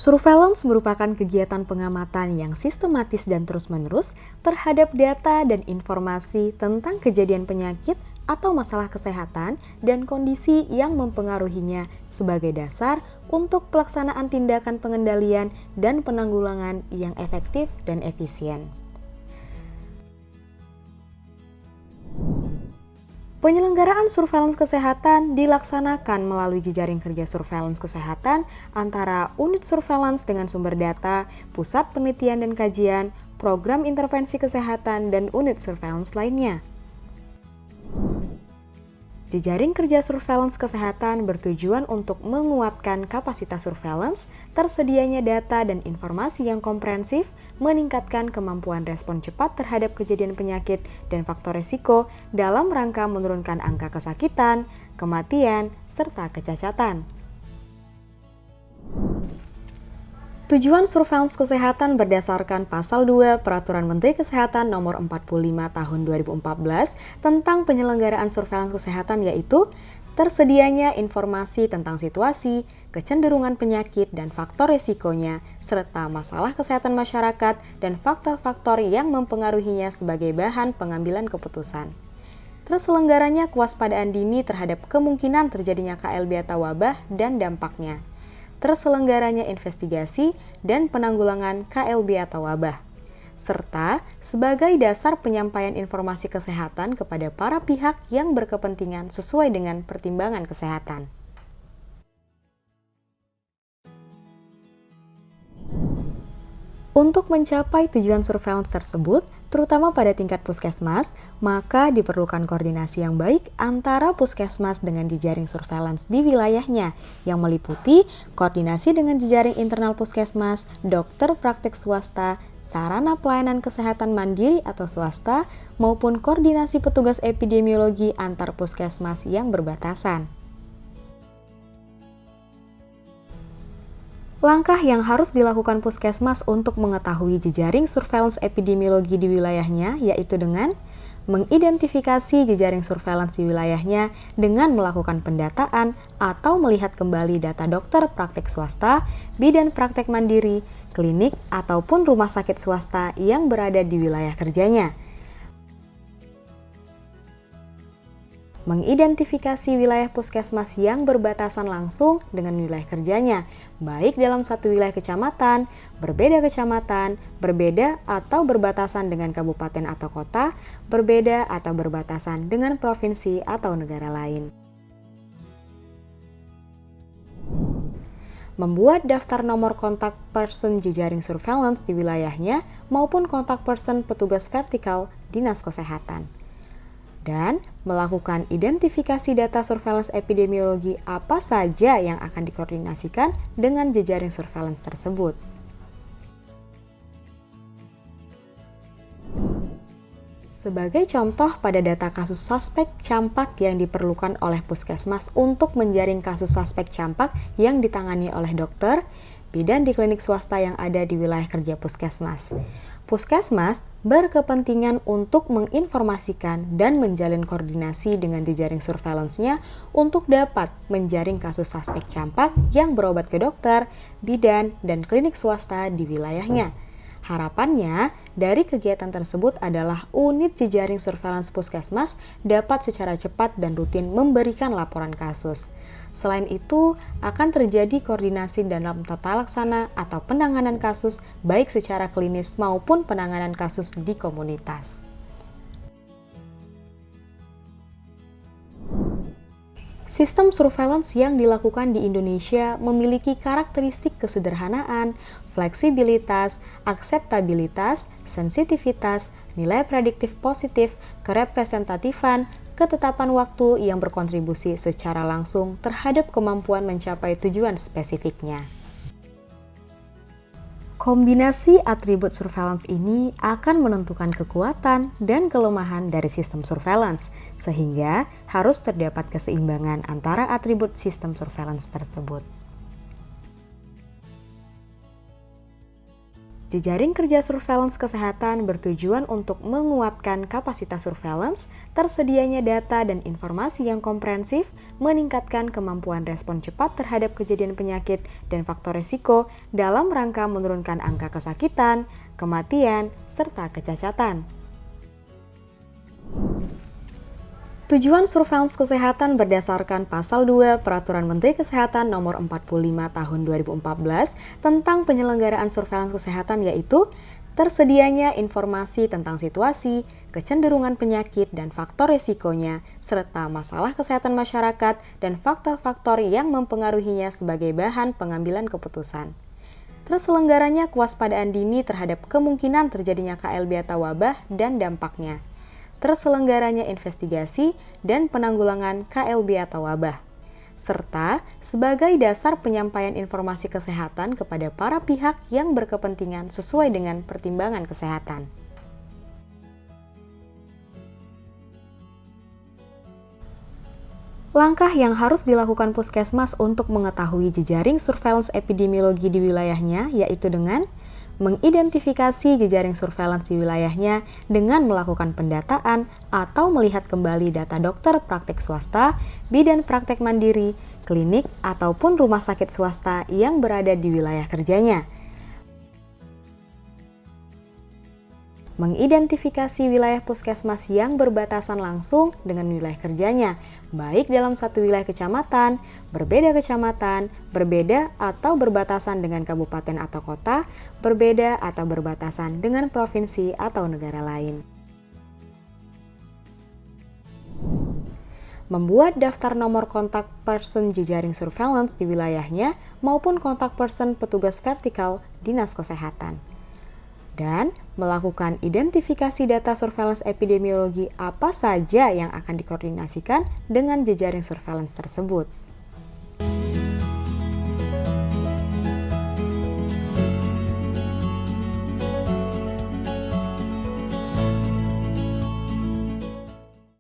Surveillance merupakan kegiatan pengamatan yang sistematis dan terus-menerus terhadap data dan informasi tentang kejadian penyakit atau masalah kesehatan dan kondisi yang mempengaruhinya sebagai dasar untuk pelaksanaan tindakan pengendalian dan penanggulangan yang efektif dan efisien. Penyelenggaraan surveillance kesehatan dilaksanakan melalui jejaring kerja surveillance kesehatan antara unit surveillance dengan sumber data, pusat penelitian dan kajian, program intervensi kesehatan, dan unit surveillance lainnya. Jejaring kerja surveillance kesehatan bertujuan untuk menguatkan kapasitas surveillance, tersedianya data dan informasi yang komprehensif, meningkatkan kemampuan respon cepat terhadap kejadian penyakit dan faktor risiko dalam rangka menurunkan angka kesakitan, kematian, serta kecacatan. Tujuan surveillance kesehatan berdasarkan Pasal 2 Peraturan Menteri Kesehatan Nomor 45 Tahun 2014 tentang penyelenggaraan surveillance kesehatan yaitu tersedianya informasi tentang situasi, kecenderungan penyakit dan faktor risikonya, serta masalah kesehatan masyarakat dan faktor-faktor yang mempengaruhinya sebagai bahan pengambilan keputusan. Terselenggaranya kewaspadaan dini terhadap kemungkinan terjadinya KLB atau wabah dan dampaknya. Terselenggaranya investigasi dan penanggulangan KLB atau wabah, serta sebagai dasar penyampaian informasi kesehatan kepada para pihak yang berkepentingan sesuai dengan pertimbangan kesehatan. Untuk mencapai tujuan surveillance tersebut, terutama pada tingkat puskesmas, maka diperlukan koordinasi yang baik antara puskesmas dengan jejaring surveillance di wilayahnya, yang meliputi koordinasi dengan jejaring internal puskesmas, dokter praktek swasta, sarana pelayanan kesehatan mandiri atau swasta, maupun koordinasi petugas epidemiologi antar puskesmas yang berbatasan. Langkah yang harus dilakukan puskesmas untuk mengetahui jejaring surveillance epidemiologi di wilayahnya yaitu dengan mengidentifikasi jejaring surveillance di wilayahnya dengan melakukan pendataan atau melihat kembali data dokter praktek swasta, bidan praktek mandiri, klinik, ataupun rumah sakit swasta yang berada di wilayah kerjanya. Mengidentifikasi wilayah puskesmas yang berbatasan langsung dengan wilayah kerjanya, baik dalam satu wilayah kecamatan, berbeda atau berbatasan dengan kabupaten atau kota, berbeda atau berbatasan dengan provinsi atau negara lain. Membuat daftar nomor kontak person jejaring surveillance di wilayahnya maupun kontak person petugas vertikal Dinas Kesehatan. Dan melakukan identifikasi data surveillance epidemiologi apa saja yang akan dikoordinasikan dengan jejaring surveillance tersebut. Sebagai contoh pada data kasus suspek campak yang diperlukan oleh puskesmas untuk menjaring kasus suspek campak yang ditangani oleh dokter, bidan di klinik swasta yang ada di wilayah kerja puskesmas. Puskesmas berkepentingan untuk menginformasikan dan menjalin koordinasi dengan jejaring surveillance-nya untuk dapat menjaring kasus suspek campak yang berobat ke dokter, bidan, dan klinik swasta di wilayahnya. Harapannya, dari kegiatan tersebut adalah unit jejaring surveillance puskesmas dapat secara cepat dan rutin memberikan laporan kasus. Selain itu, akan terjadi koordinasi dalam tata laksana atau penanganan kasus baik secara klinis maupun penanganan kasus di komunitas. Sistem surveillance yang dilakukan di Indonesia memiliki karakteristik kesederhanaan, fleksibilitas, akseptabilitas, sensitivitas, nilai prediktif positif, kerepresentatifan, ketetapan waktu yang berkontribusi secara langsung terhadap kemampuan mencapai tujuan spesifiknya. Kombinasi atribut surveillance ini akan menentukan kekuatan dan kelemahan dari sistem surveillance, sehingga harus terdapat keseimbangan antara atribut sistem surveillance tersebut. Jejaring kerja surveillance kesehatan bertujuan untuk menguatkan kapasitas surveillance, tersedianya data dan informasi yang komprehensif, meningkatkan kemampuan respon cepat terhadap kejadian penyakit dan faktor risiko dalam rangka menurunkan angka kesakitan, kematian, serta kecacatan. Tujuan surveillance kesehatan berdasarkan Pasal 2 Peraturan Menteri Kesehatan Nomor 45 Tahun 2014 tentang penyelenggaraan surveillance kesehatan yaitu tersedianya informasi tentang situasi, kecenderungan penyakit dan faktor risikonya, serta masalah kesehatan masyarakat dan faktor-faktor yang mempengaruhinya sebagai bahan pengambilan keputusan. Terselenggaranya kewaspadaan dini terhadap kemungkinan terjadinya KLB atau wabah dan dampaknya. Terselenggaranya investigasi dan penanggulangan KLB atau wabah, serta sebagai dasar penyampaian informasi kesehatan kepada para pihak yang berkepentingan sesuai dengan pertimbangan kesehatan. Langkah yang harus dilakukan Puskesmas untuk mengetahui jejaring surveillance epidemiologi di wilayahnya yaitu dengan mengidentifikasi jejaring surveillance di wilayahnya dengan melakukan pendataan atau melihat kembali data dokter praktek swasta, bidan praktek mandiri, klinik, ataupun rumah sakit swasta yang berada di wilayah kerjanya. Mengidentifikasi wilayah puskesmas yang berbatasan langsung dengan wilayah kerjanya, baik dalam satu wilayah kecamatan, berbeda atau berbatasan dengan kabupaten atau kota, berbeda atau berbatasan dengan provinsi atau negara lain. Membuat daftar nomor kontak person jejaring surveillance di wilayahnya maupun kontak person petugas vertikal Dinas Kesehatan. Dan melakukan identifikasi data surveillance epidemiologi apa saja yang akan dikoordinasikan dengan jejaring surveillance tersebut.